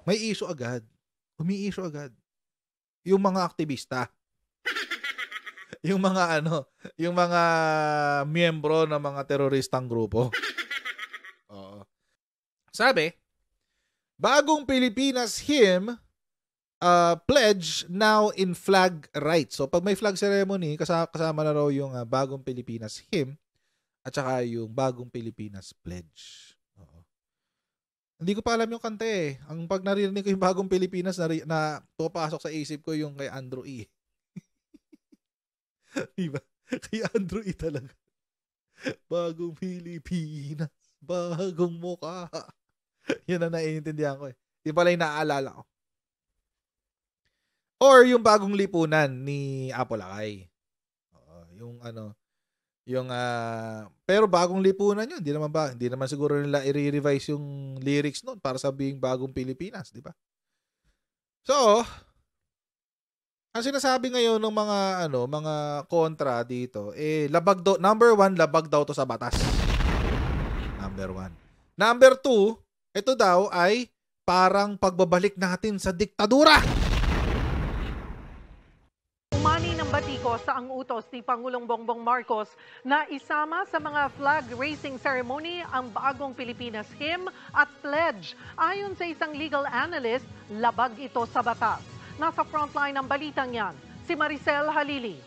may issue agad. Umi-issue agad. Yung mga aktivista. Yung mga yung mga miyembro ng mga teroristang grupo. Oo. Sabi, bagong Pilipinas hymn pledge now in flag rights. So pag may flag ceremony, kasama na raw yung bagong Pilipinas hymn at saka yung bagong Pilipinas pledge. Oo. Hindi ko pa alam yung kanta eh. Ang pag narinig ko yung bagong Pilipinas na pupasok sa isip ko yung kay Andrew E. Diba? Kay Andrew E talaga. Bagong Pilipinas, bagong mukha. Yun ang naiintindihan ko eh. Di pala yung naaalala ko. Or yung bagong lipunan ni Apolacay. Pero bagong lipunan yun. Hindi naman siguro nila i-revise yung lyrics noon para sabihing bagong Pilipinas, di ba? So, ang sinasabi ngayon ng mga kontra dito, number 1, labag daw to sa batas. Number 1. Number 2, ito daw ay parang pagbabalik natin sa diktadura. Umani ng Batikos sa ang utos ni Pangulong Bongbong Marcos na isama sa mga flag raising ceremony ang bagong Pilipinas hymn at pledge. Ayon sa isang legal analyst, labag ito sa batas. Nasa frontline ng balitang yan, si Maricel Halili.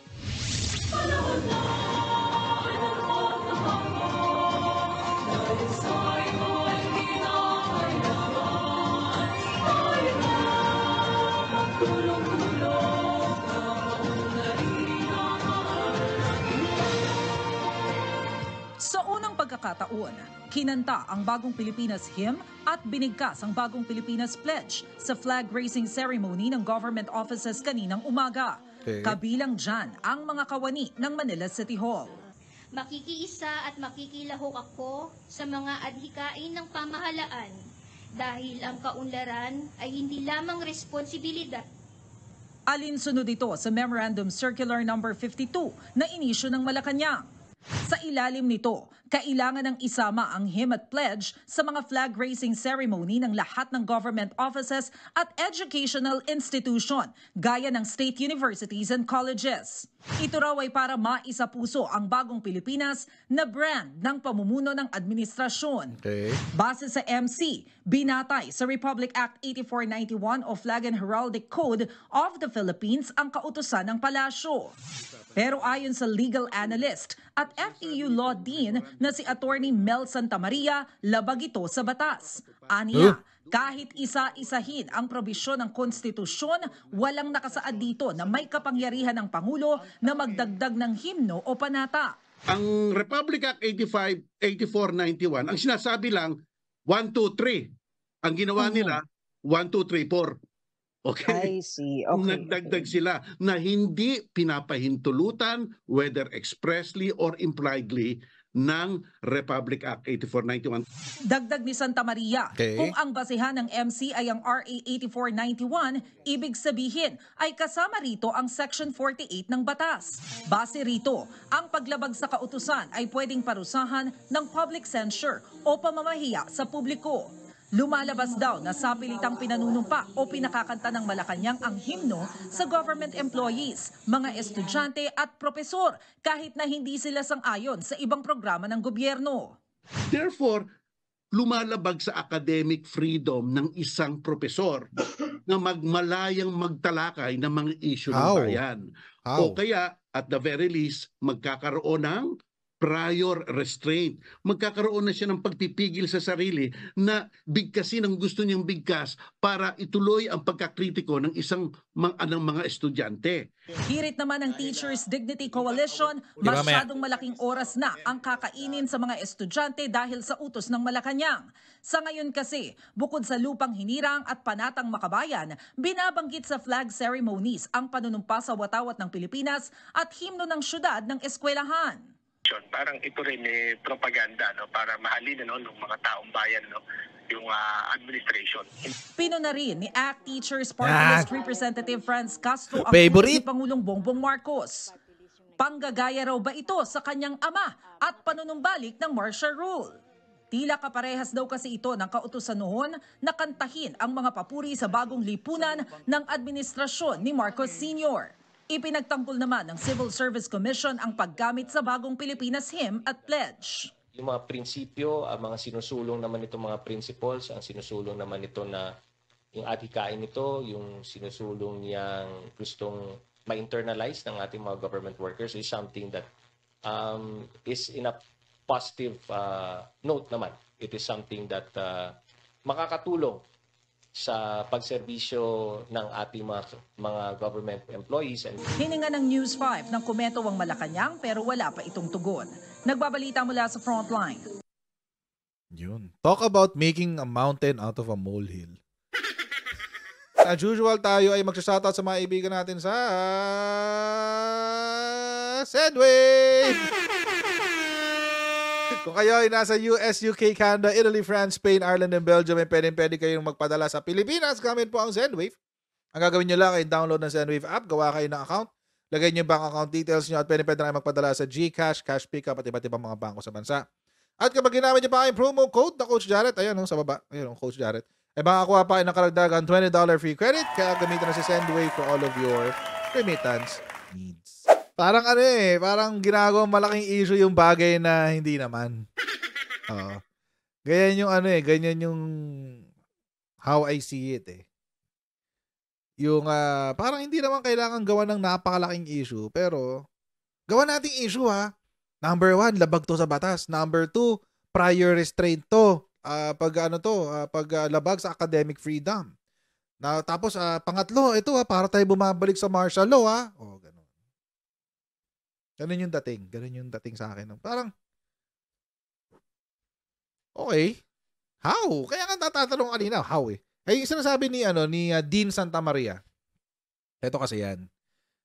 Sa unang pagkakataon, kinanta ang bagong Pilipinas hymn at binigkas ang bagong Pilipinas pledge sa flag raising ceremony ng government offices kaninang umaga. Okay. Kabilang dyan ang mga kawani ng Manila City Hall. Makikiisa at makikilahok ako sa mga adhikain ng pamahalaan dahil ang kaunlaran ay hindi lamang responsibilidad. Alinsunod ito sa Memorandum Circular No. 52 na inisyu ng Malacanang. Sa ilalim nito, kailangan ng isama ang hymn at pledge sa mga flag-raising ceremony ng lahat ng government offices at educational institution, gaya ng state universities and colleges. Ito raw ay para maisapuso ang bagong Pilipinas na brand ng pamumuno ng administrasyon. Okay. Base sa MC, binatay sa Republic Act 8491 o Flag and Heraldic Code of the Philippines ang kautusan ng palasyo. Pero ayon sa legal analyst at FEU Law Dean na si Attorney Mel Santamaria, labag ito sa batas. Aniya, kahit isa-isahin ang probisyon ng konstitusyon, walang nakasaad dito na may kapangyarihan ng Pangulo na magdagdag ng himno o panata. Ang Republic Act 8491, ang sinasabi lang, 1, 2, 3. Ang ginawa nila, 1, 2, 3, 4. Okay. I see. Okay. Nagdagdag sila na hindi pinapahintulutan, whether expressly or impliedly, ng Republic Act 8491. Dagdag ni Santamaria, kung ang basehan ng MC ay ang RA 8491, ibig sabihin ay kasama rito ang Section 48 ng batas. Base rito, ang paglabag sa kautusan ay pwedeng parusahan ng public censure o pamamahiya sa publiko. Lumalabas daw na sapilitang pinanunumpa o pinakakanta ng Malacanang ang himno sa government employees, mga estudyante at propesor kahit na hindi sila sang-ayon sa ibang programa ng gobyerno. Therefore, lumalabag sa academic freedom ng isang propesor na magmalayang magtalakay ng mga issue ng bayan. O kaya, at the very least, magkakaroon ng prior restraint. Magkakaroon na siya ng pagpipigil sa sarili na bigkasin ang gusto niyang bigkas para ituloy ang pagkakritiko ng mga estudyante. Hirit naman ng Teachers Dignity Coalition, masyadong malaking oras na ang kakainin sa mga estudyante dahil sa utos ng Malacanang. Sa ngayon kasi, bukod sa lupang hinirang at panatang makabayan, binabanggit sa flag ceremonies ang panunumpa sa watawat ng Pilipinas at himno ng syudad ng eskwelahan. Parang ito rin propaganda para mahalin ng mga taong bayan yung administration. Pino na rin ni ACT Teachers Party List Representative Franz Castro ang ni Pangulong Bongbong Marcos. Panggagaya raw ba ito sa kanyang ama at panunumbalik ng martial rule? Tila kaparehas daw kasi ito ng kautusan noon na kantahin ang mga papuri sa bagong lipunan ng administrasyon ni Marcos Sr. Ipinagtanggol naman ng Civil Service Commission ang paggamit sa bagong Pilipinas Hymn at Pledge. Yung mga prinsipyo, ang mga sinusulong naman itong mga principles, ang sinusulong naman ito na yung adhikain nito, yung sinusulong niyang gustong ma-internalize ng ating mga government workers is something that is in a positive note naman. It is something that makakatulong sa pagserbisyo ng ating mga government employees. Hininga ng News 5 ng komento ang Malacanang pero wala pa itong tugon. Nagbabalita mula sa Frontline. Yun. Talk about making a mountain out of a molehill. As usual, tayo ay magsashoutout sa mga ibigan natin sa Sendwave! Kung kayo ay nasa US, UK, Canada, Italy, France, Spain, Ireland, and Belgium, ay pwede kayong magpadala sa Pilipinas gamit po ang Sendwave. Ang gagawin nyo lang ay download ng Sendwave app, gawa kayo ng account, lagay nyo yung bank account details nyo at pwede na kayo magpadala sa GCash, Cash Pickup at iba't ibang mga bangko sa bansa. At kapag ginamit nyo pa yung promo code na Coach Jarrett, ayan sa baba, ayan Coach Jarrett, ay makakuha pa kayo ng karagdagan $20 free credit, kaya gamitin na si Sendwave for all of your remittance needs. Parang parang ginagawang malaking issue yung bagay na hindi naman. Oo. Ganyan yung ganyan yung how I see it Yung parang hindi naman kailangan gawa ng napakalaking issue, pero gawa nating issue Number 1, labag to sa batas. Number 2, prior restraint to. Pag labag sa academic freedom. Tapos pangatlo, ito para tayo bumabalik sa martial law ganun. Ganun yung dating sa akin. Parang, okay. How? Kaya nga tatanong kanina, how Ay, sinasabi ni Dean Santa Maria. Ito kasi yan.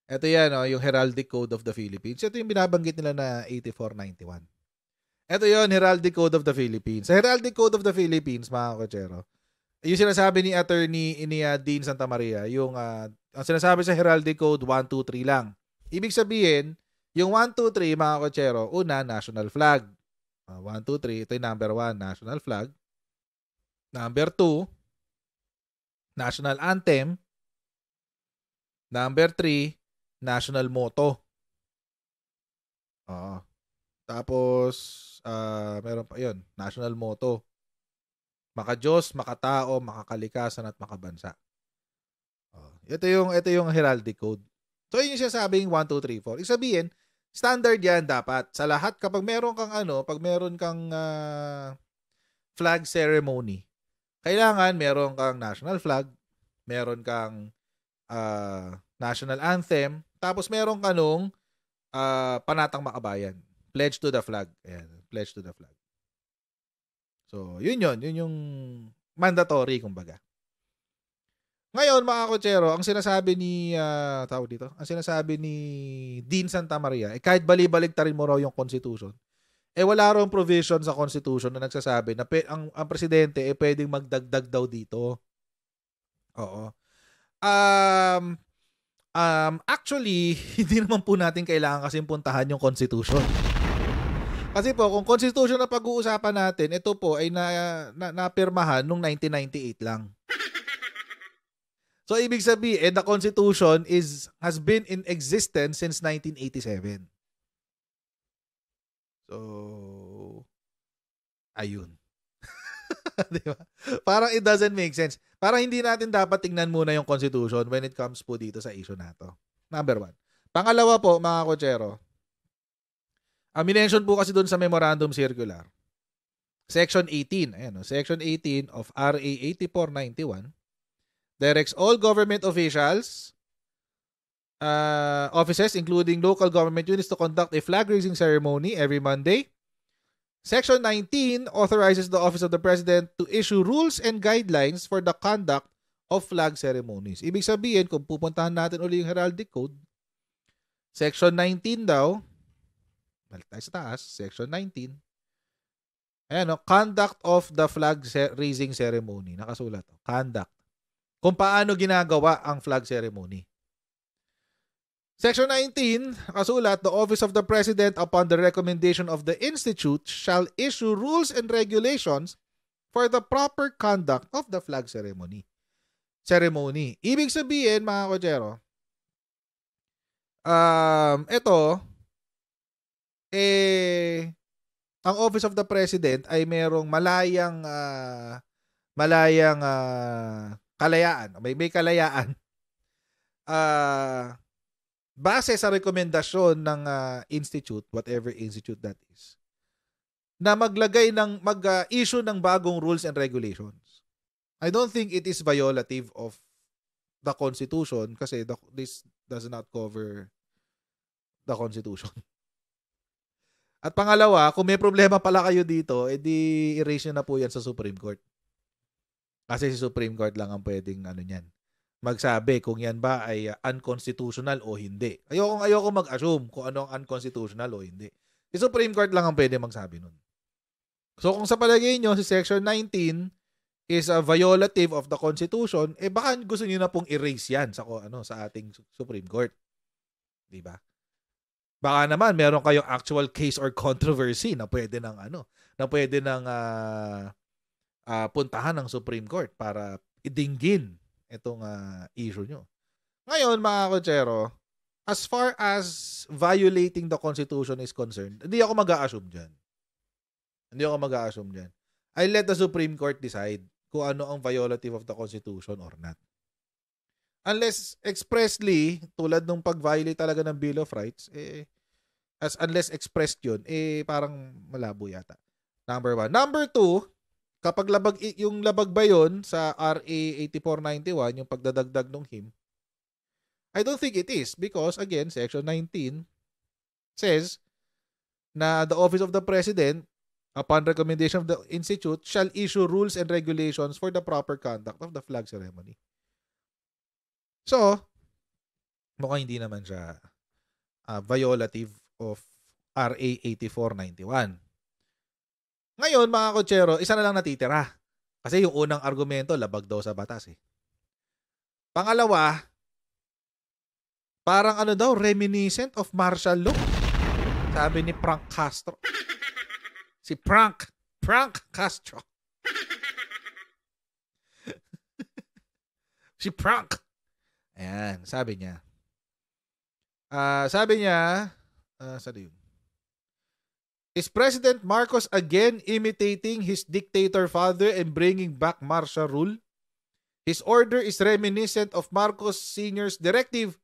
Ito yan, yung Heraldic Code of the Philippines. Ito yung binabanggit nila na 8491. Ito yon Heraldic Code of the Philippines. Sa Heraldic Code of the Philippines, mga kotsero, yung sinasabi ni Attorney Dean Santa Maria, yung ang sinasabi sa Heraldic Code, 1, 2, 3 lang. Ibig sabihin, yung 1, 2, 3, mga kotsero, una, national flag. 1, 2, 3, ito yung number 1, national flag. Number 2, national anthem. Number 3, national motto. Tapos, meron pa yun, national motto. Maka-Diyos, makatao, makakalikasan at makabansa. Ito yung Heraldic Code. So, yun yung sinasabing 1, 2, 3, 4. Ibig sabihin, standard yan dapat. Sa lahat, kapag meron kang flag ceremony, kailangan meron kang national flag, meron kang national anthem, tapos meron ka nung panatang makabayan. Pledge to the flag. Ayan, pledge to the flag. So, yun yung mandatory, kumbaga. Ngayon, mga kotsero, ang sinasabi ni Dean Santa Maria, kahit bali-baligtarin mo raw yung Constitution, wala raw provision sa Constitution na nagsasabi na ang presidente pwedeng magdagdag daw dito. Oo. Actually, hindi naman po natin kailangan kasi puntahan yung Constitution. Kasi po, kung Constitution na pag-uusapan natin, ito po ay napirmahan noong 1998 lang. So, ibig sabihin, the Constitution has been in existence since 1987. So, ayun. Diba? Parang it doesn't make sense. Parang hindi natin dapat tingnan muna yung Constitution when it comes po dito sa issue na to. Number 1. Pangalawa po, mga kotsero, minention po kasi doon sa Memorandum Circular. Section 18. Ayan, Section 18 of RA 8491 directs all government officials, offices, including local government units, to conduct a flag-raising ceremony every Monday. Section 19 authorizes the Office of the President to issue rules and guidelines for the conduct of flag ceremonies. Ibig sabihin, kung pupuntahan natin uli yung Heraldic Code, Section 19 daw, balik tayo sa taas, Section 19, ayan, conduct of the flag-raising ceremony. Nakasulat, conduct. Kung paano ginagawa ang flag ceremony. Section 19, kasulat, the Office of the President, upon the recommendation of the Institute, shall issue rules and regulations for the proper conduct of the flag ceremony. Ibig sabihin, mga kochero, ang Office of the President ay merong malayang kalayaan. May kalayaan. Base sa rekomendasyon ng institute, whatever institute that is, na mag-issue ng bagong rules and regulations. I don't think it is violative of the Constitution kasi this does not cover the Constitution. At pangalawa, kung may problema pala kayo dito, edi erase nyo na po yan sa Supreme Court. Kasi si Supreme Court lang ang pwedeng magsabi kung yan ba ay unconstitutional o hindi. Ayoko mag-assume kung ano ang unconstitutional o hindi. Si Supreme Court lang ang pwede magsabi nun. So kung sa palagay nyo si Section 19 is a violative of the Constitution, baka gusto niyo na pong erase yan sa ating Supreme Court. 'Di ba? Baka naman meron kayong actual case or controversy na pwede puntahan ng Supreme Court para idinggin itong issue nyo. Ngayon, mga kochero, as far as violating the Constitution is concerned, hindi ako mag-a-assume dyan. I let the Supreme Court decide kung ano ang violative of the Constitution or not. Unless expressly, tulad nung pag-violate talaga ng Bill of Rights, unless expressed yun, parang malabo yata. Number 1. Number 2, kapag yung labag ba yun sa RA 8491, yung pagdadagdag ng him, I don't think it is because, again, Section 19 says na the Office of the President, upon recommendation of the Institute, shall issue rules and regulations for the proper conduct of the flag ceremony. So, mukhang hindi naman siya violative of RA 8491. Ngayon, mga kochero, isa na lang natitira. Kasi yung unang argumento, labag daw sa batas eh. Pangalawa, parang reminiscent of martial law. Sabi ni Frank Castro. Si Frank Castro. Si Frank. Ayan, sabi niya. Saan yun? Is President Marcos again imitating his dictator father and bringing back martial rule? His order is reminiscent of Marcos Sr.'s directive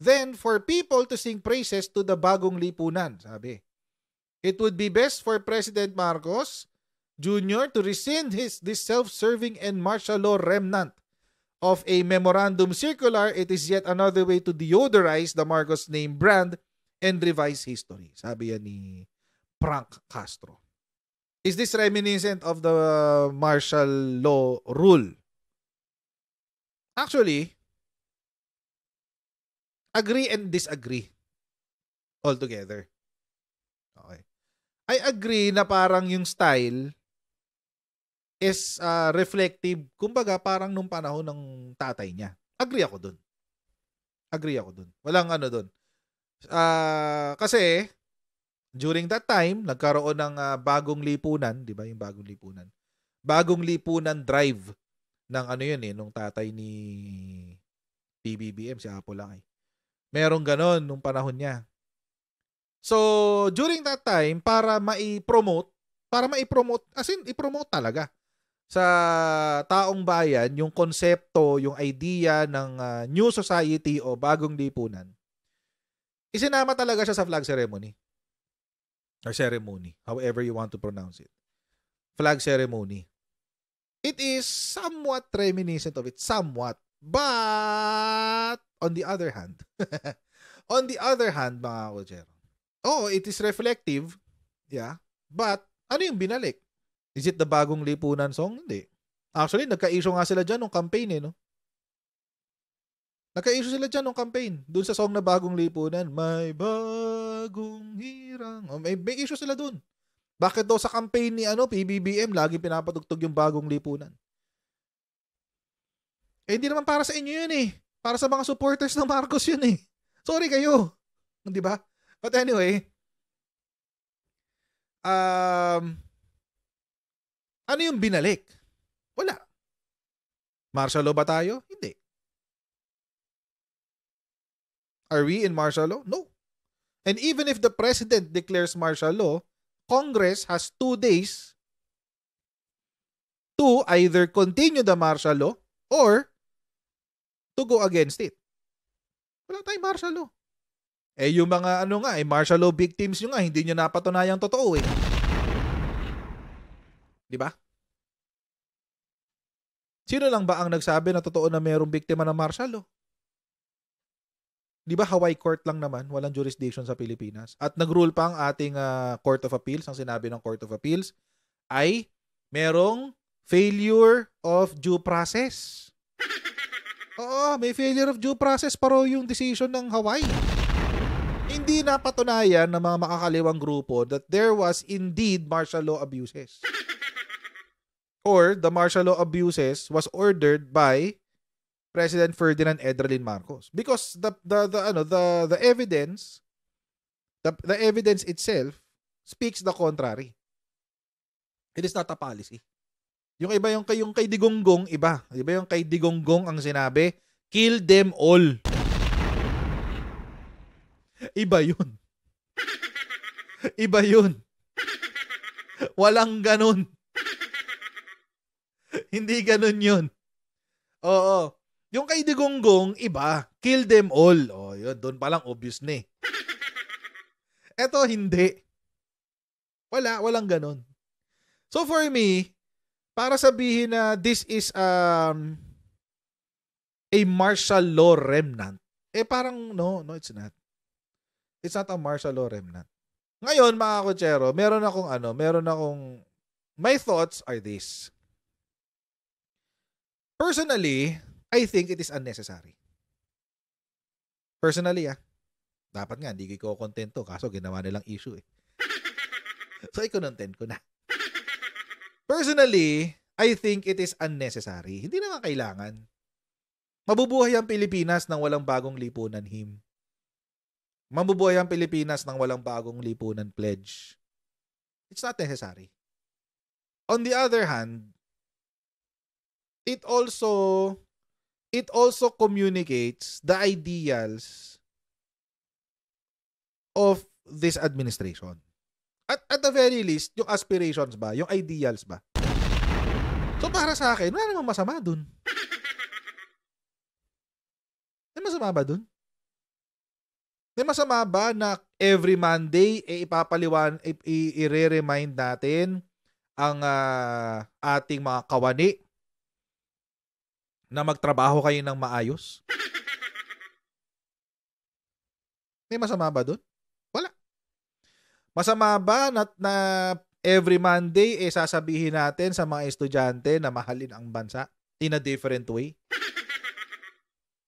then for people to sing praises to the bagong lipunan, sabi. It would be best for President Marcos Jr. to rescind this self-serving and martial law remnant of a memorandum circular. It is yet another way to deodorize the Marcos name brand and revise history, sabi yan ni Frank Castro. Is this reminiscent of the martial law rule? Actually, agree and disagree altogether. Okay. I agree na parang yung style is reflective, kumbaga parang nung panahon ng tatay niya. Agree ako dun. Walang dun. Kasi during that time, nagkaroon ng bagong lipunan, di ba yung bagong lipunan? Bagong lipunan drive ng nung tatay ni PBBM, si Apo Lakay. Merong ganon nung panahon niya. So, during that time, para ma-promote, as in, i-promote talaga sa taong bayan, yung konsepto, yung idea ng new society o bagong lipunan, isinama talaga siya sa flag ceremony. Or ceremony, however you want to pronounce it. Flag ceremony. It is somewhat reminiscent of it, somewhat. But, on the other hand, mga kochero, it is reflective, yeah, but, ano yung binalik? Is it the bagong lipunan song? Hindi. Actually, nagka-issue nga sila dyan nung campaign no? Nagka-issue sila dyan nung campaign. Doon sa song na Bagong Lipunan, may bagong hirang. May issue sila doon. Bakit daw sa campaign ni PBBM, lagi pinapatugtog yung Bagong Lipunan? Hindi naman para sa inyo yun eh. Para sa mga supporters ng Marcos yun eh. Sorry kayo. Di ba? But anyway, ano yung binalik? Wala. Martial law ba tayo? Hindi. Are we in martial law? No. And even if the president declares martial law, Congress has 2 days to either continue the martial law or to go against it. Wala tayong martial law. Yung mga martial law victims nyo nga, hindi nyo napatunayang totoo eh. Di ba? Sino lang ba ang nagsabi na totoo na mayroong biktima ng martial law? Di ba Hawaii Court lang naman, walang jurisdiction sa Pilipinas. At nag-rule pa ang ating Court of Appeals, ang sinabi ng Court of Appeals, ay merong failure of due process. Oo, may failure of due process para yung decision ng Hawaii. Hindi napatunayan ng mga makakaliwang grupo that there was indeed martial law abuses. Or the martial law abuses was ordered by President Ferdinand Edralin Marcos, because the evidence itself speaks the contrary. It is not a policy. Yung iba yung kay Digonggong iba. Iba yung kay Digonggong ang sinabi, kill them all. Iba yun. Iba yun. Walang ganun. Hindi ganun yun. Oo. Yung kay Digonggong, iba. Kill them all. Oh, yun. Doon pa lang obvious na eh. Eto, hindi. Walang ganun. So for me, para sabihin na this is a martial law remnant, parang no, it's not. It's not a martial law remnant. Ngayon, mga kutsero, meron akong, my thoughts are this. Personally, I think it is unnecessary. Personally, dapat nga, hindi ko kontento, kaso ginawa nilang issue eh. So, i-content ko na. Personally, I think it is unnecessary. Hindi naman kailangan. Mabubuhay ang Pilipinas nang walang bagong lipunan him. Mabubuhay ang Pilipinas nang walang bagong lipunan pledge. It's not necessary. On the other hand, it also communicates the ideals of this administration. At the very least, yung aspirations ba, yung ideals ba. So para sa akin, wala namang masama dun. May masama ba dun? May masama ba na every Monday i-re-remind natin ang ating mga kawani na magtrabaho kayo ng maayos? May masama ba dun? Wala. Masama ba na every Monday sasabihin natin sa mga estudyante na mahalin ang bansa in a different way?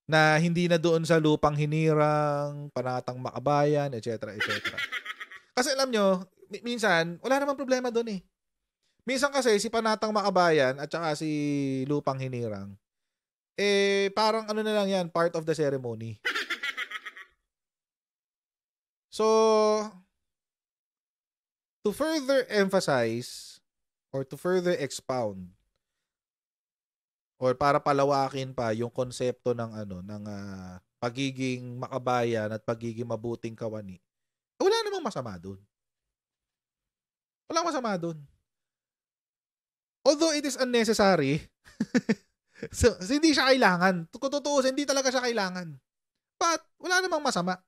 Na hindi na doon sa lupang hinirang, panatang makabayan, etc. etc. Kasi alam nyo, minsan, wala namang problema doon eh. Minsan kasi si panatang makabayan at saka si lupang hinirang, parang ano na lang yan, part of the ceremony. So, to further emphasize or to further expound or para palawakin pa yung konsepto ng pagiging makabayan at pagiging mabuting kawani, wala namang masama doon. Walang masama doon. Although it is unnecessary, so hindi siya kailangan. Kung totoo, hindi talaga siya kailangan. But wala namang masama.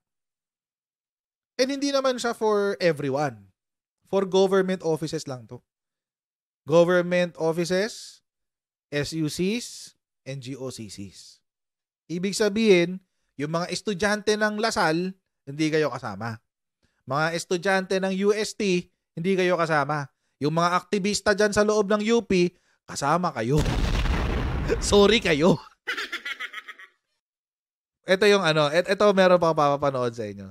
And hindi naman siya for everyone. For government offices lang to. Government offices, SUCs, and GOCCs. Ibig sabihin, yung mga estudyante ng Lasal, hindi kayo kasama. Mga estudyante ng UST, hindi kayo kasama. Yung mga aktivista dyan sa loob ng UP, kasama kayo. Sorry kayo. Ito yung ito meron pa papapanood sa inyo.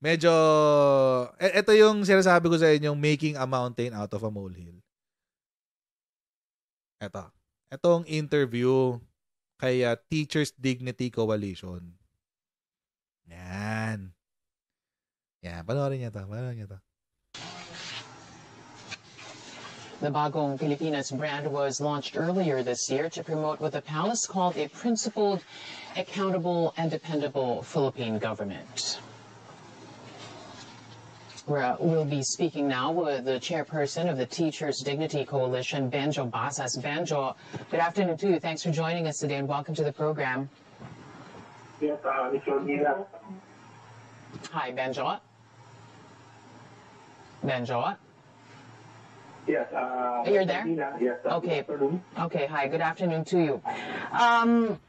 Medyo, ito yung sinasabi ko sa inyo, making a mountain out of a molehill. Itong interview kay Teachers Dignity Coalition. Yan. Yan, panoorin niyo to. The Bagong Pilipinas brand was launched earlier this year to promote what the palace called a principled, accountable, and dependable Philippine government. We'll be speaking now with the chairperson of the Teachers Dignity Coalition, Benjo Basas. Benjo, good afternoon to you. Thanks for joining us today and welcome to the program. Yes, Mr. Mila. Hi, Benjo. Benjo. Yes. You're there? Yes. Okay. Okay. Hi. Good afternoon to you.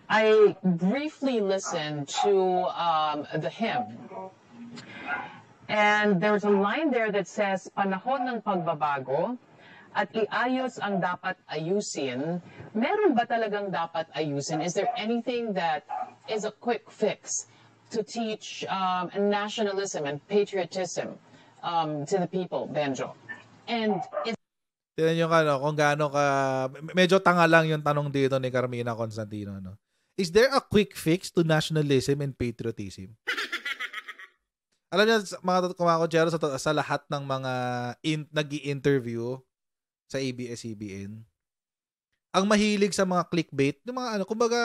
I briefly listened to the hymn, and there's a line there that says, "Panahon ng pagbabago at iayos ang dapat ayusin." Meron ba talagang dapat ayusin? Is there anything that is a quick fix to teach nationalism and patriotism to the people, Benjo? And tignan nyo kung gaano ka, medyo tanga lang yung tanong dito ni Carmina Constantino, no? Is there a quick fix to nationalism and patriotism? Alam niyo, mga kumakotsero, sa lahat ng mga nag-i-interview sa ABS-CBN, ang mahilig sa mga clickbait, yung mga kumbaga,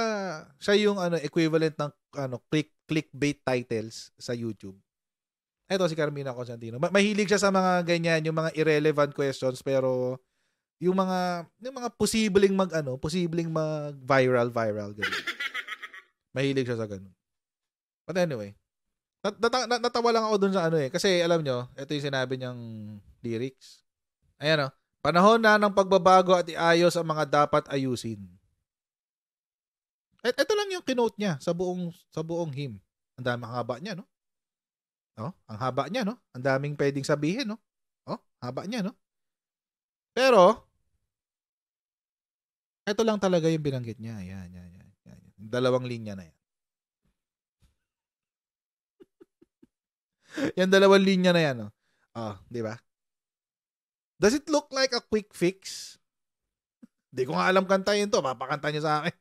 siya yung equivalent ng clickbait titles sa YouTube. Ito si Carmina Constantino. Mahilig siya sa mga ganyan, yung mga irrelevant questions, pero yung mga posibleng mag-viral ganun. Mahilig siya sa ganun. But anyway, natawa lang ako dun sa kasi alam nyo, ito yung sinabi niyang lyrics. Ayan panahon na ng pagbabago at iayos ang mga dapat ayusin. Ito lang yung kinote niya sa buong hymn. Ang dami haba niya, no? Ang haba niya, no? Ang daming pwedeng sabihin, no? Haba niya, no? Pero, ito lang talaga yung binanggit niya. Yan. Dalawang linya na yan. Yan dalawang linya na yan, no? Di ba? Does it look like a quick fix? Di ko nga alam kantahin to. Papakanta niya sa akin.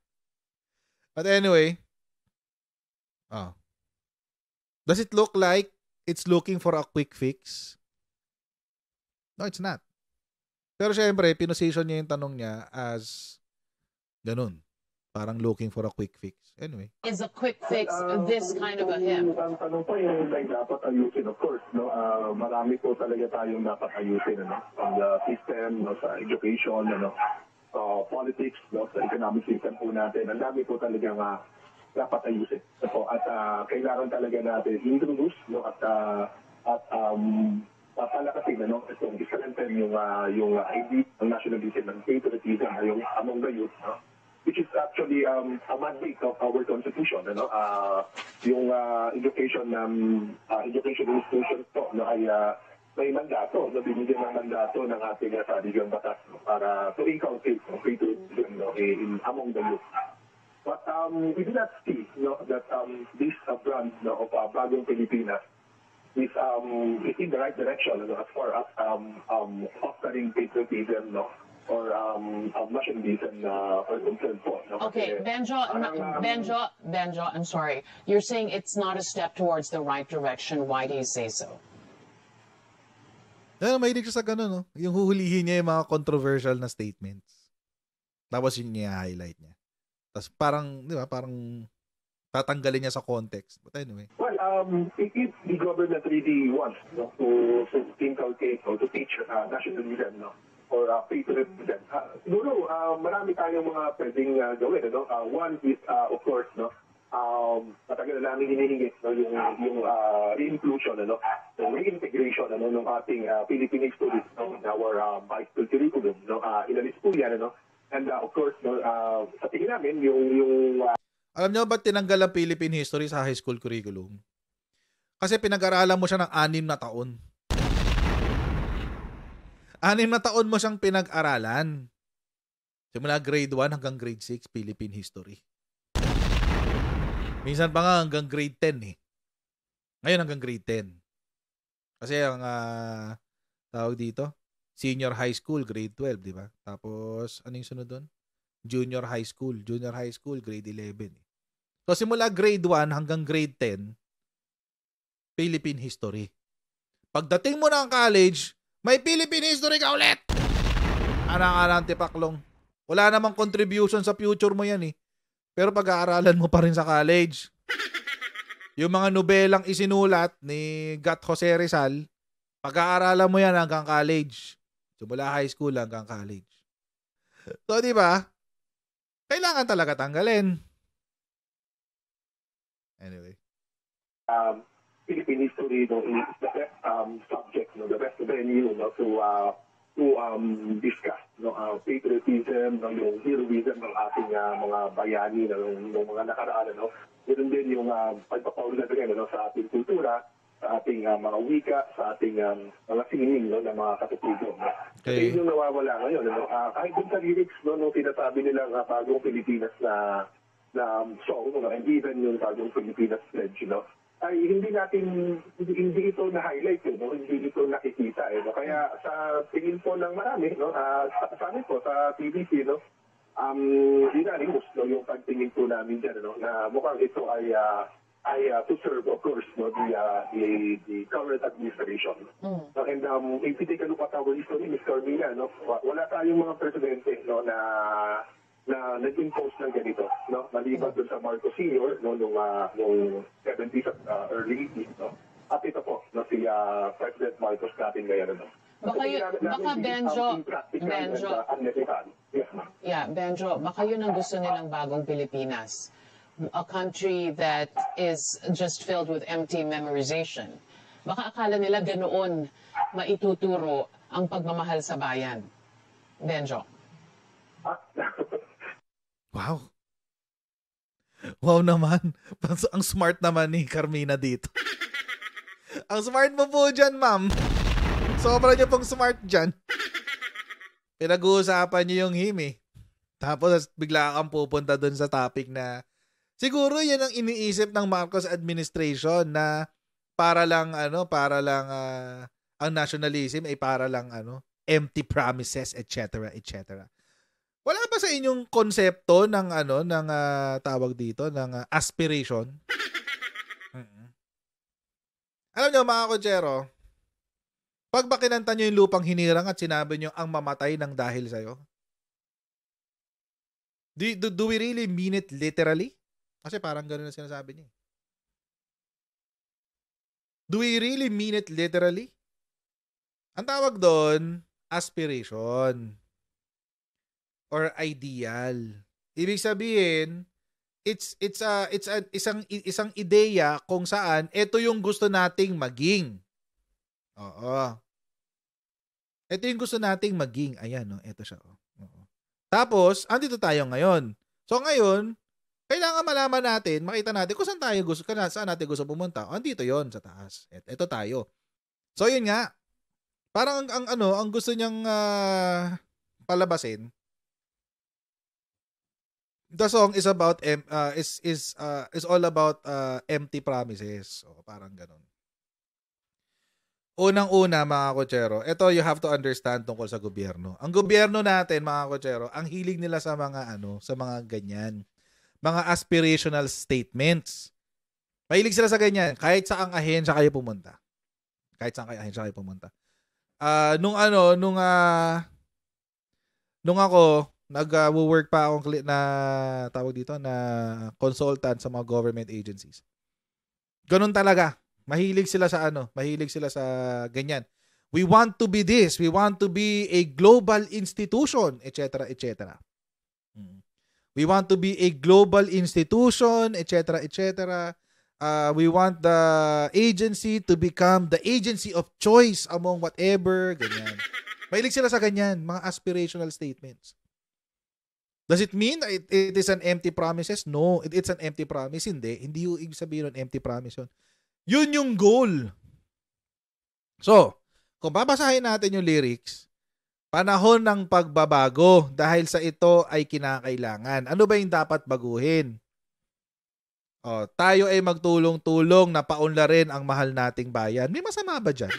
But anyway, does it look like it's looking for a quick fix? No, it's not. Pero syempre, pinosisyon niya yung tanong niya as ganun. Parang looking for a quick fix. Anyway. Is a quick fix this kind of a hymn? Ang tanong po yung dapat ayusin, of course. No? Marami po talaga tayong dapat ayusin. Ang system, sa education, politics, sa economic system po natin. Ang dami po talaga dapat ayusin. At kailangan talaga natin introduce at papalakasin itong strengthen yung idea ng nationalism and patriotism yung among the youth, which is actually a mandate of our constitution. Yung education institutions po ay may mandato, binigyan ng mandato ng ating saligang batas para to inculcate patriotism among the youth. But we do not see that this brand of Bagong Pilipinas is in the right direction as far as fostering patriotism or nationalism are concerned po. Okay, Benjo, I'm sorry. You're saying it's not a step towards the right direction. Why do you say so? Mahilig siya sa ganun, no? Yung huhulihin niya yung mga controversial na statements. Tapos yun niya highlight niya. Tapos parang, di ba, parang tatanggalin niya sa context. But anyway. Well, if the government really wants to inculcate or to teach nationalism, or patriotism, siguro marami tayong mga pwedeng gawin. One is, of course, matagal na namin hinihingi yung re-inclusion, reintegration ng ating Philippine studies in our high school curriculum. Inalis po yan, and of course, sa tingin namin, yung alam nyo ba't tinanggal ang Philippine history sa high school curriculum? Kasi pinag-aralan mo siya ng 6 na taon. 6 na taon mo siyang pinag-aralan. Simula grade 1 hanggang grade 6, Philippine history. Minsan pa nga hanggang grade 10 eh. Ngayon hanggang grade 10. Kasi ang tawag dito, senior high school, grade 12, di ba? Tapos, ano yung sunod doon? Junior high school, grade 11. So, simula grade 1 hanggang grade 10, Philippine history. Pagdating mo ng college, may Philippine history ka ulit. Anang-anang tipaklong. Wala namang contribution sa future mo yan eh. Pero pag-aaralan mo pa rin sa college. Yung mga nobelang isinulat ni Gat Jose Rizal, pag-aaralan mo yan hanggang college. Simula high school hanggang college. So, di ba? Kailangan talaga tanggalin. Anyway. Philippine history is the best subject, the best venue to discuss patriotism, yung heroism ng ating mga bayani, ng mga nakaraan. Yun din yung pagpapaunlad rin sa ating kultura, sa ating mga wika, sa ating mga sining ng mga katutubo. Okay. Yun yung nawawala ngayon. Kahit din sa lyrics, nung sinasabi nilang bagong Pilipinas na song, and even yung bagong Pilipinas pledge, ay hindi ito na-highlight, hindi ito nakikita. Kaya sa tingin po ng marami, sa amin po, sa TVC, unanimous yung pagtingin po namin dyan, na mukhang ito ay to serve, of course, the current administration. And if you take a look at our history, Ms. Carmina, wala tayong mga presidente na nag-impose ng ganito, maliban doon sa Marcos Sr. Noong 70s at early 80s. At ito po, si President Marcos natin ngayon. Baka Benjo, baka yun ang gusto nilang bagong Pilipinas. A country that is just filled with empty memorization. Baka akala nila ganoon maituturo ang pagmamahal sa bayan. Benjo. Wow. Wow naman. Ang smart naman ni Carmina dito. Ang smart mo po dyan, ma'am. Sobra niyo pong smart dyan. Pinag-uusapan niyo yung him eh. Tapos bigla kang pupunta dun sa topic na siguro yan ang iniisip ng Marcos administration na para lang ang nationalism ay para lang empty promises, etc., etc. Wala ba sa inyong konsepto ng tawag dito ng aspiration? Alam niyo mga kotsero, pag ba kinanta niyo yung lupang hinirang at sinabi niyo ang mamatay ng dahil sa'yo? Do we really mean it literally? Kasi parang gano'n na sinasabi niya. Do we really mean it literally? Ang tawag doon, aspiration. Or ideal. Ibig sabihin, isang ideya kung saan ito yung gusto nating maging. Oo. Ito yung gusto nating maging. Ayan, ito siya. Oo. Tapos, andito tayo ngayon. So ngayon, kailangan malaman natin, makita natin kung saan natin gusto pumunta. Andito yon sa taas. Ito tayo. So yun nga. Parang ang gusto niyang palabasin. The song is about is all about empty promises. O parang ganun. Unang-una mga kotsero, ito you have to understand tungkol sa gobyerno. Ang gobyerno natin mga kotsero, ang hilig nila sa mga sa mga ganyan. Mga aspirational statements. Mahilig sila sa ganyan. Kahit saang ahensya kayo pumunta. Nung ako nag-work pa akong tawag dito na consultant sa mga government agencies. Ganun talaga. Mahilig sila sa ganyan. We want to be this, we want to be a global institution, etc., etc. We want to be a global institution, etc., etc. We want the agency to become the agency of choice among whatever, ganyan. Mahilig sila sa ganyan, mga aspirational statements. Does it mean that it is an empty promises? No, it's an empty promise. Hindi yung ibig sabihin ng empty promise yun. Yun yung goal. So, kung babasahin natin yung lyrics, panahon ng pagbabago dahil sa ito ay kinakailangan. Ano ba yung dapat baguhin? Tayo ay magtulong-tulong na paunlarin ang mahal nating bayan. May masama ba dyan?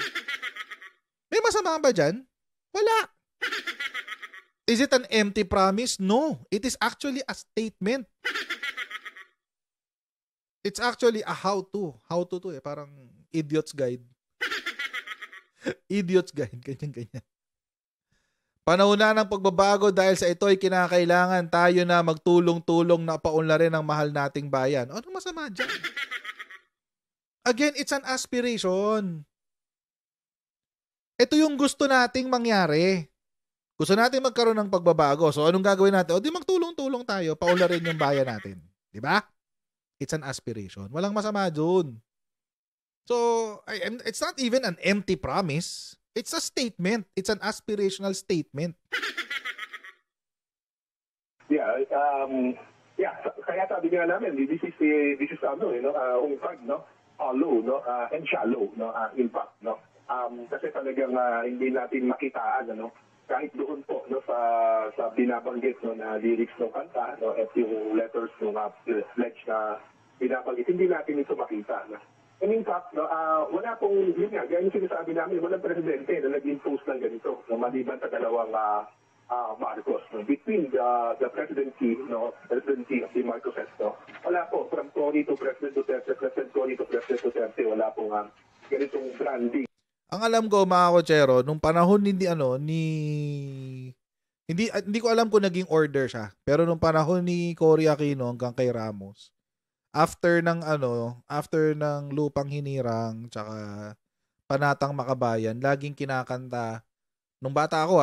Wala. Is it an empty promise? No. It is actually a statement. It's actually a how to. How to parang Idiot's Guide. Idiot's Guide, ganyan. Panahon na ng pagbabago dahil sa ito ay kinakailangan tayo na magtulong-tulong na paunlarin ang mahal nating bayan. Ano masama dyan? Again, it's an aspiration. Ito yung gusto nating mangyari. Gusto natin magkaroon ng pagbabago. So, anong gagawin natin? O di magtulong-tulong tayo, paunlarin yung bayan natin. Di ba? It's an aspiration. Walang masama dun. So, it's not even an empty promise. It's a statement. It's an aspirational statement. Yeah, kaya sabi nga namin, this is ungpag, no? Low, no? And shallow, no? Impact, no? Kasi talagang hindi natin makitaan, ano? Kahit doon po, no, sa binabanggit, no, na lyrics ng kanta, no, at yung letters ng pledge na binabanggit, hindi natin ito makita, no? And in fact, no, wala pong, yun nga, gaya yung sinasabi namin, walang presidente na nag-impose ng ganito, no, maliban sa dalawang Marcos. No? Between the presidency, no, presidency of the Marcoses, no, wala po, from Cory to President Duterte, President Cory to President Duterte, wala pong ganitong branding. Ang alam ko, mga kotsero, nung panahon hindi ko alam kung naging order siya, pero nung panahon ni Cory Aquino hanggang kay Ramos, after ng Lupang Hinirang tsaka Panatang Makabayan, laging kinakanta nung bata ako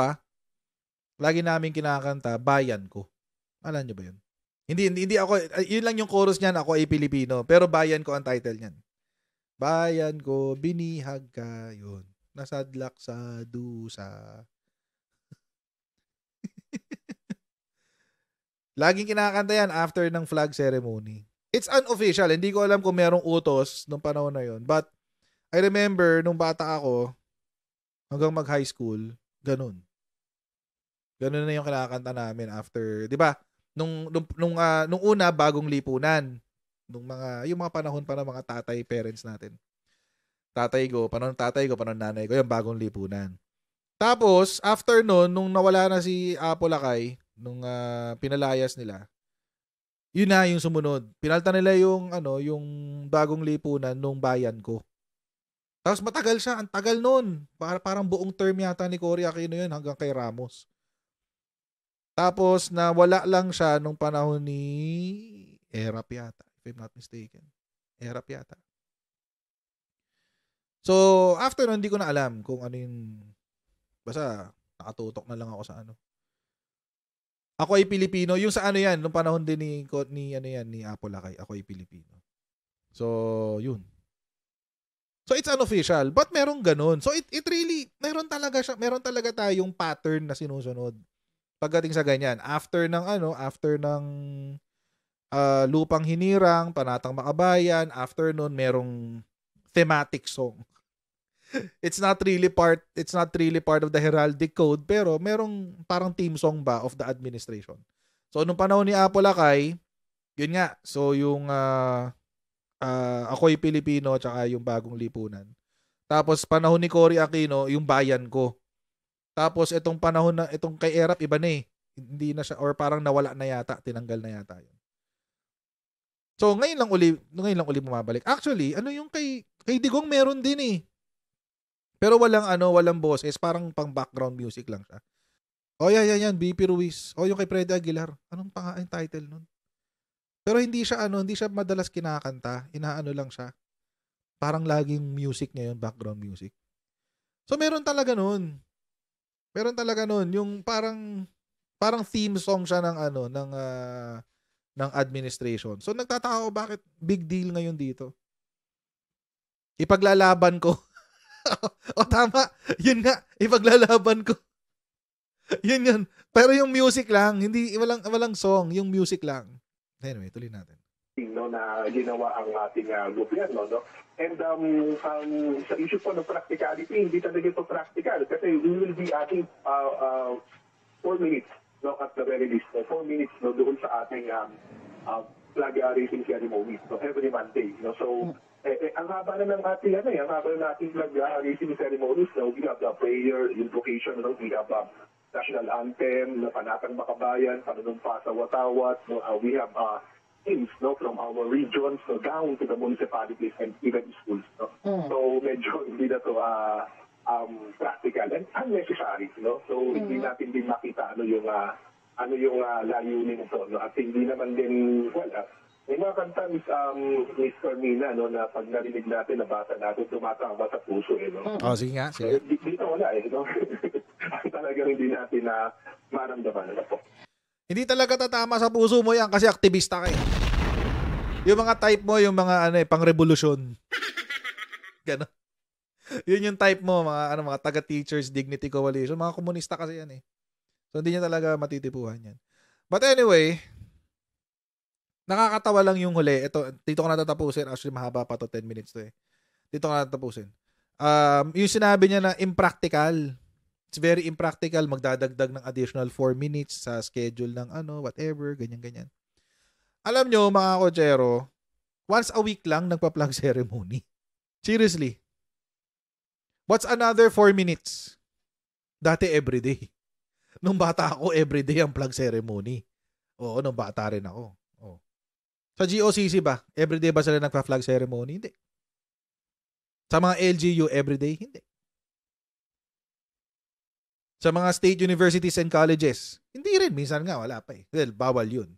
lagi namin kinakanta Bayan Ko. Alam niyo ba 'yun? Hindi ako, yun lang yung chorus niyan, ako ay Pilipino, pero Bayan Ko ang title niyan. Bayan ko, binihag ka, yun. Nasadlak sa dusa. Laging kinakanta yan after ng flag ceremony. It's unofficial. Hindi ko alam kung merong utos nung panahon na yun. But, I remember, nung bata ako, hanggang mag-high school, ganun. Ganun na yung kinakanta namin after, di ba? Nung una, bagong lipunan. Yung mga panahon pa ng mga tatay, parents natin. Panahon nanay ko, yung bagong lipunan. Tapos, after nun, nung nawala na si Apo Lakay, nung pinalayas nila, yun na yung sumunod. Pinalta nila yung bagong lipunan nung Bayan Ko. Tapos matagal siya, ang tagal nun. Parang buong term yata ni Cory Aquino yun hanggang kay Ramos. Tapos nawala lang siya nung panahon ni Erap yata, if I'm not mistaken. Erap yata. So, after nun, hindi ko na alam kung ano yung, basta nakatutok na lang ako sa ano. Ako ay Pilipino. Yung sa ano yan, nung panahon din ni Apo Lakay, ako ay Pilipino. So, yun. So, it's unofficial. But merong ganun. So, it really, meron talaga tayong pattern na sinusunod. Pagdating sa ganyan. After ng Lupang Hinirang, Panatang Makabayan, after nun, merong thematic song. It's not really part of the heraldic code, pero merong parang theme song ba of the administration. So nung panahon ni Apo Lakay, yun nga, so yung Ako'y Pilipino tsaka yung Bagong Lipunan. Tapos panahon ni Cory Aquino, yung Bayan Ko. Tapos itong panahon na itong kay Erap, iba na hindi na siya, or parang nawala na yata, tinanggal na yata yun. So ngayon lang uli bumabalik. Actually, yung kay Digong meron din Pero walang boses, parang pang background music lang siya. Oh, yan, BP Ruiz. Oh, yung kay Freddy Aguilar. Anong title nun? Pero hindi siya madalas kinakanta. Inaano lang siya. Parang laging music niya yun, background music. So meron talaga nun. Yung parang theme song siya ng administration. So nagtataka ako bakit big deal ngayon dito. Ipaglalaban ko. Tama. Yun nga. Ipaglalaban ko. Yun. Pero yung music lang, walang song. Yung music lang. Anyway, tuloy natin. Na ginawa ang ating gobyerno, no? And sa issue po ng practicality, hindi talaga ito practical. Kasi we will be ating 4 minutes, no, at the very least. 4 minutes, no, doon sa ating flag raising ceremony, no, every Monday. No? So, ang haba na ng ating flag raising ceremonies, no? We have the prayer, invocation, no? We have national anthem, Panatang Makabayan, Panunumpa sa Watawat, no? We have teams, no, from our regions, no, down to the municipalities and even schools, no. So medyo hindi na to practical and unnecessary, no. So hindi natin din makita ano yung layunin nito, no. At hindi naman din may mga kanta, Miss Carmina, no, na pag narinig natin, nabasa natin, tumatama sa puso, no? Sige nga, sige. Dito wala, no? Talagang hindi natin na maramdaman na po. Hindi talaga tatama sa puso mo yan kasi aktivista ka eh. Yung mga type mo, yung mga pang-revolusyon. Gano'n. Yun yung type mo, mga taga-teachers, dignity coalition, mga komunista kasi yan eh. So hindi niya talaga matitipuhan yan. But anyway, nakakatawa lang yung huli. Dito ko natatapusin. Actually, mahaba pa to, 10 minutes to eh. Dito ko natatapusin. Yung sinabi niya na impractical. It's very impractical. Magdadagdag ng additional 4 minutes sa schedule ng whatever, ganyan-ganyan. Alam nyo, mga kochero, once a week lang nagpa-plug ceremony. Seriously. What's another 4 minutes? Dati everyday. Nung bata ako, everyday ang plug ceremony. Oo, nung bata rin ako. Sa GOCC ba? Everyday ba sila nagpa-flag ceremony? Hindi. Sa mga LGU, everyday? Hindi. Sa mga state universities and colleges, hindi rin. Minsan nga, wala pa eh. Well, bawal yun.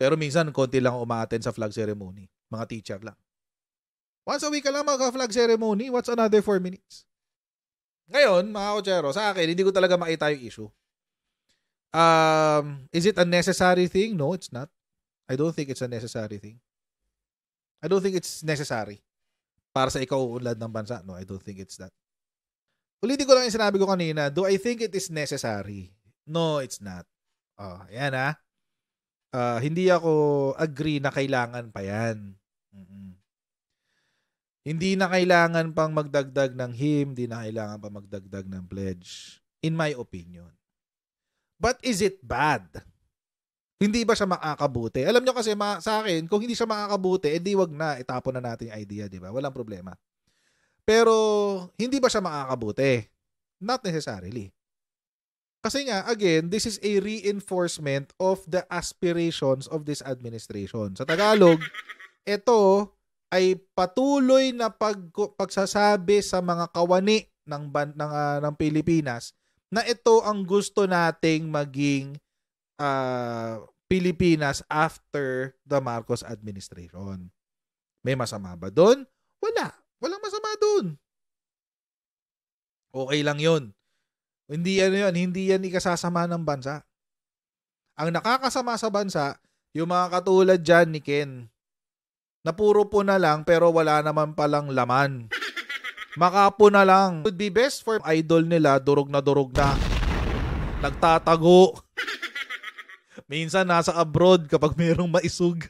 Pero minsan, konti lang umaattend sa flag ceremony. Mga teacher lang. Once a week ka lang magka-flag ceremony, what's another 4 minutes? Ngayon, mga kochero, sa akin, hindi ko talaga makita yung issue. Is it a necessary thing? No, it's not. I don't think it's a necessary thing. I don't think it's necessary para sa ikaw-unlad ng bansa. No, I don't think it's that. Ulitin ko lang yung sinabi ko kanina. Do I think it is necessary? No, it's not. Yan hindi ako agree na kailangan pa yan. Hindi na kailangan pang magdagdag ng hymn, hindi na kailangan pang magdagdag ng pledge. In my opinion. But is it bad? Hindi ba siya makakabuti? Alam nyo kasi sa akin, kung hindi siya makakabuti, edi wag na, itapon na natin yung idea, di ba? Walang problema. Pero, hindi ba siya makakabuti? Not necessarily. Kasi nga, again, this is a reinforcement of the aspirations of this administration. Sa Tagalog, ito ay patuloy na pagsasabi sa mga kawani ng Pilipinas na ito ang gusto nating maging Pilipinas after the Marcos administration. May masama ba doon? Wala. Walang masama doon. Okay lang yun. Hindi yan ikasasama ng bansa. Ang nakakasama sa bansa, yung mga katulad dyan ni Ken, na puro po na lang pero wala naman palang laman. Makapo na lang. Would be best for idol nila, durog na. Nagtatago. Minsan nasa abroad kapag mayroong maisug.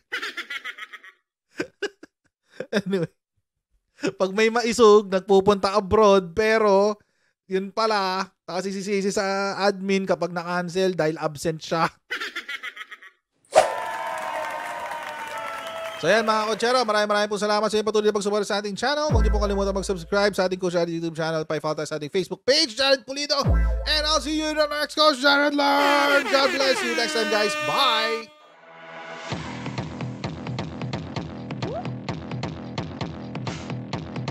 Anyway, pag may maisug, nagpupunta abroad, pero yun pala, nakasisisi sa admin kapag na-cancel dahil absent siya. So yan mga kochero, maraming po salamat sa inyo patuloy na pagsuporta sa ating channel. Huwag niyo po kalimutan mag-subscribe sa ating Coach Jared YouTube channel, pa-follow tayo sa ating Facebook page, Jared Pulido. And I'll see you in the next Coach Jared Learn. God bless you. Next time guys. Bye!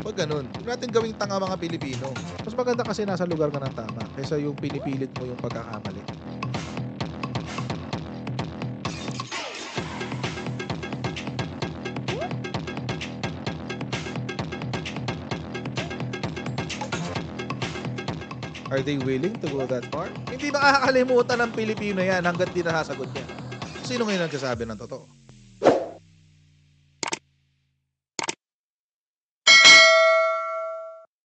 Pag ganun, huwag natin gawing tanga mga Pilipino. Mas maganda kasi nasa lugar ka ng tama kaysa yung pinipilit mo yung pagkakamali. Are they willing to go that far? Hindi makakalimutan ng Pilipino yan hanggat di nasasagot niya. Sino ngayon nagsasabi ng totoo?